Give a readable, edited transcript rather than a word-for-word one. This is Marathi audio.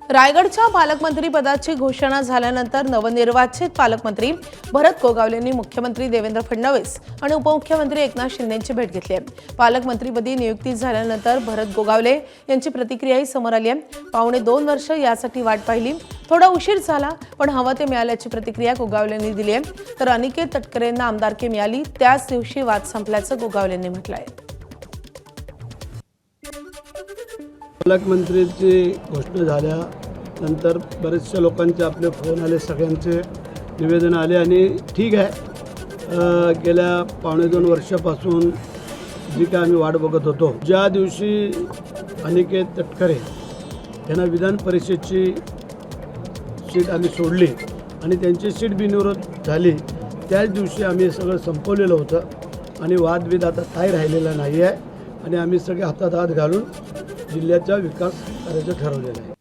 रायगडच्या पालकमंत्री पदाची घोषणा झाल्यानंतर नवनिर्वाचित पालकमंत्री भरत गोगावले यांनी मुख्यमंत्री देवेंद्र फडणवीस आणि उपमुख्यमंत्री एकनाथ शिंदेंची भेट घेतली आहे। पालकमंत्रीपदी नियुक्ती झाल्यानंतर भरत गोगावले यांची प्रतिक्रियाही समोर आली आहे। पावणे 2 वर्ष यासाठी वाट पाहिली, थोडा उशीर झाला पण हवं ते मिळाल्याची प्रतिक्रिया गोगावले यांनी दिली आहे। तर अनिकेत तटकरेंना आमदारकी मिळाली त्याच दिवशी वाद संपल्याचं गोगावले यांनी म्हटलं आहे। पालकमंत्रीची घोषणा झाल्यानंतर बरेचशा लोकांचे आपले फोन आले, सगळ्यांचे निवेदन आले आणि ठीक आहे, गेल्या पावणे 2 वर्षापासून जी काय आम्ही वाट बघत होतो, ज्या दिवशी अनिकेत तटकरे यांना विधान परिषदेची सीट आम्ही सोडली आणि त्यांची सीट बिनविरोध झाली, त्याच दिवशी आम्ही सगळं संपवलेलं होतं आणि वादविद आता काही राहिलेला नाही आहे आणि आम्ही सगळे हातात हात घालून जिल्ह्याचा विकास करायचं ठरवलेलं आहे।